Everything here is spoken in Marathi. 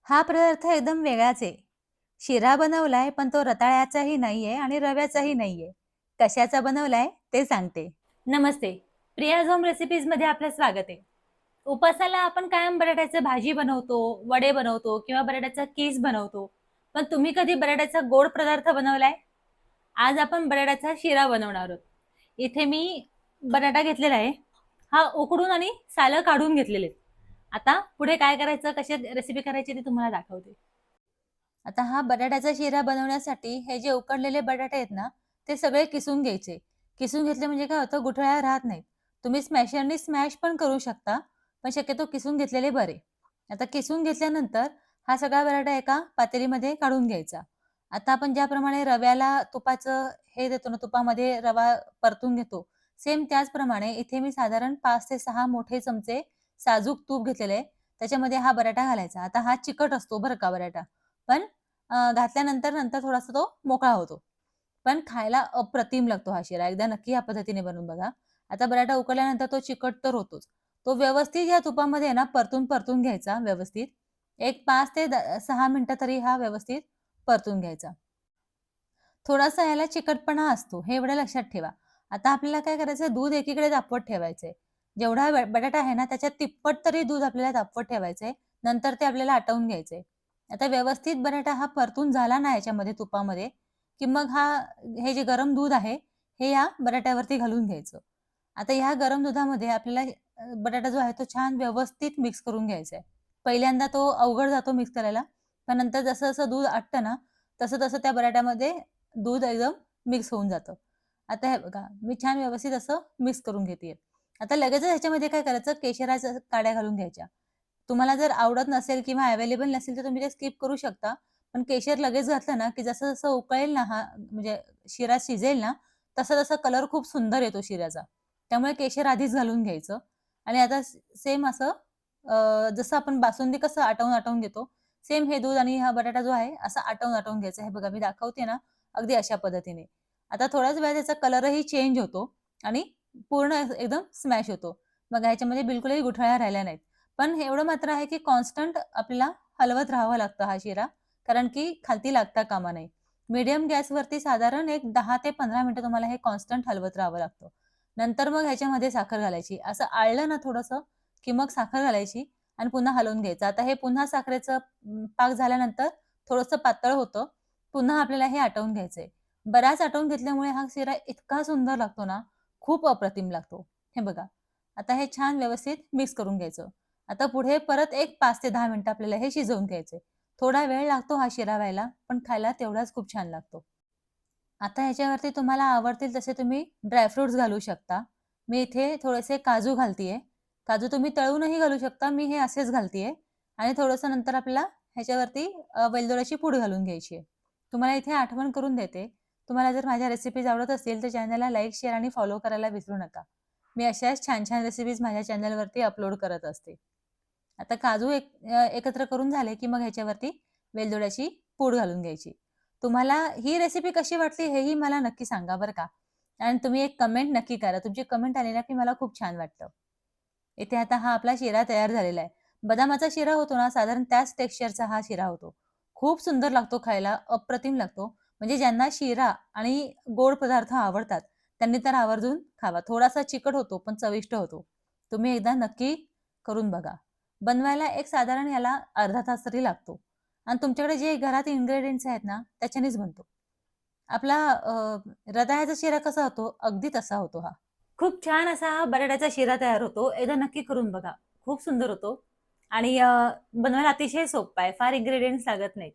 हा पदार्थ एकदम वेगळाच आहे. शिरा बनवलाय, पण तो रताळ्याचाही नाहीये आणि रव्याचाही नाहीये. कशाचा बनवलाय ते सांगते. नमस्ते. प्रिया झोम रेसिपीजमध्ये आपलं स्वागत आहे. उपासाला आपण कायम बटाट्याची भाजी बनवतो, वडे बनवतो किंवा बटाट्याचा कीस बनवतो. पण तुम्ही कधी बटाट्याचा गोड पदार्थ बनवलाय? आज आपण बटाट्याचा शिरा बनवणार आहोत. इथे मी बटाटा घेतलेला आहे. हा उकडून आणि सालं काढून घेतलेले आहेत. आता पुढे काय करायचं, कशी रेसिपी करायची ते तुम्हाला दाखवते. आता हा बटाट्याचा शिरा बनवण्यासाठी हे जे उकडलेले बटाटे आहेत ना, ते सगळे किसून घ्यायचे. किसून घेतले म्हणजे काय होतं, गुठळ्या राहत नाहीत. तुम्ही स्मॅशरनी स्मॅश पण करू शकता, पण शक्यतो किसून घेतलेले बरे. आता किसून घेतल्यानंतर हा सगळा बटाटा एका पातेलीमध्ये काढून घ्यायचा. आता आपण ज्याप्रमाणे रव्याला तुपाचं हे देतो ना, तुपामध्ये रवा परतून घेतो, सेम त्याचप्रमाणे इथे मी साधारण 5 ते 6 मोठे चमचे साजूक तूप घेतलेले आहे. त्याच्यामध्ये हा बटाटा घालायचा. आता हा चिकट असतो बरं का बटाटा. पण घातल्यानंतर नंतर थोडासा तो मोकळा होतो. पण खायला अप्रतिम लागतो हा शिरा. एकदा नक्की ह्या पद्धतीने बनवून बघा. आता बटाटा उकडल्यानंतर तो चिकट तर होतोच. तो व्यवस्थित या तुपामध्ये आहे ना परतून घ्यायचा व्यवस्थित. एक 5 ते 6 मिनिटं तरी हा व्यवस्थित परतून घ्यायचा. थोडासा ह्याला चिकटपणा असतो, हे एवढं लक्षात ठेवा. आता आपल्याला काय करायचं, दूध एकीकडे तापवत ठेवायचंय. जेवढा बटाटा आहे ना, त्याच्या तिप्पट तरी दूध आपल्याला तापवत ठेवायचंय. नंतर ते आपल्याला आटवून घ्यायचंय. आता व्यवस्थित बटाटा हा परतून झाला ना याच्यामध्ये तुपामध्ये, की मग हे जे गरम दूध आहे, हे या बटाट्यावरती घालून घ्यायचं. आता ह्या गरम दुधामध्ये आपल्याला बटाटा जो आहे तो छान व्यवस्थित मिक्स करून घ्यायचा आहे. पहिल्यांदा तो अवघड जातो मिक्स करायला. पण नंतर जसं-जसं दूध आटतं ना, तसं-तसं त्या बटाट्यामध्ये दूध एकदम मिक्स होऊन जातं. आता हे बघा, मी छान व्यवस्थित असं मिक्स करून घेतेय. आता लगेचच ह्याच्यामध्ये काय करायचं, केशराच्या काड्या घालून घ्यायच्या. तुम्हाला जर आवडत नसेल किंवा अवेलेबल नसेल, तर तुम्ही ते स्किप करू शकता. पण केशर लगेच घातलं ना, की जसं-जसं उकळेल ना हा म्हणजे शिरा शिजेल ना, तसा-तसा कलर खूप सुंदर येतो शिऱ्याचा. त्यामुळे केशर आधीच घालून घ्यायचं आणि आता सेम असं जसं आपण बासुंदी कसं आटवून-आटवून घेतो, सेम हे दूध आणि हा बटाटा जो आहे, असा आटवून-आटवून घ्यायचा. हे बघा मी दाखवते ना, अगदी अशा पद्धतीने. आता थोड्याच वेळात त्याचा कलरही चेंज होतो आणि पूर्ण एकदम स्मॅश होतो. बघा ह्याच्यामध्ये बिलकुलही गुठळ्या राहिल्या नाहीत. पण हे एवढं मात्र आहे, की कॉन्स्टंट आपल्याला हलवत राहावं लागतं हा शिरा, कारण की खालती लागता कामा नये. मीडियम गॅसवरती साधारण एक 10 ते 15 मिनिटं तुम्हाला हे कॉन्स्टंट हलवत राहावं लागतं. नंतर मग ह्याच्यामध्ये साखर घालायची. असं आळलं ना थोडंसं, की मग साखर घालायची आणि पुन्हा हलवून घ्यायचं. आता हे पुन्हा साखरेचं पाक झाल्यानंतर थोडंसं पातळ होतं. पुन्हा आपल्याला हे आटवून घ्यायचंय. बराच आटवून घेतल्यामुळे हा शिरा इतका सुंदर लागतो ना, खूप अप्रतिम लागतो. हे बघा. आता हे छान व्यवस्थित मिक्स करून घ्यायचं. आता पुढे परत एक 5 ते 10 मिनिटं आपल्याला हे शिजवून घ्यायचंय. थोडा वेळ लागतो हा शिरा व्हायला, पण खायला तेवढाच खूप छान लागतो. आता ह्याच्यावरती तुम्हाला आवडतील तसे तुम्ही ड्रायफ्रुट्स घालू शकता. मी इथे थोडेसे काजू घालतीये. काजू तुम्ही तळूनही घालू शकता. मी हे असेच घालतीये आणि थोडंसं नंतर आपल्याला ह्याच्यावरती वेलदोड्याची पूड घालून घ्यायची आहे. तुम्हाला इथे आठवण करून देते. तुम्हाला जर माझ्या रेसिपीज आवडत असतील तर चॅनलला लाईक, शेअर आणि फॉलो करायला विसरू नका. मी अशाच छान-छान रेसिपीज माझ्या चॅनलवरती अपलोड करत असते. आता काजू एकत्र करून झाले, की मग ह्याच्यावरती वेलदोड्याची पूड घालून घ्यायची. तुम्हाला ही रेसिपी कशी वाटली हेही मला नक्की सांगा बरं का. आणि तुम्ही एक कमेंट नक्की करा. तुमची कमेंट आली ना, की मला खूप छान वाटतं. इथे आता हा आपला शिरा तयार झालेला आहे. बदामाचा शिरा होतो ना, साधारण त्याच टेक्स्चरचा हा शिरा होतो. खूप सुंदर लागतो खायला, अप्रतिम लागतो. म्हणजे ज्यांना शिरा आणि गोड पदार्थ आवडतात, त्यांनी तर आवर्जून खावा. थोडासा चिकट होतो, पण चविष्ट होतो. तुम्ही एकदा नक्की करून बघा. बनवायला एक साधारण ह्याला अर्धा तास तरी लागतो आणि तुमच्याकडे जे घरात इन्ग्रीडियंट्स आहेत ना, त्याच्यानेच बनतो. आपला रताळ्याचा शिरा कसा होतो, अगदी तसा होतो हा. खूप छान असा हा बटाट्याचा शिरा तयार होतो. एकदा नक्की करून बघा. खूप सुंदर होतो आणि बनवायला अतिशय सोप्पा आहे. फार इन्ग्रीडियंट्स लागत नाहीत.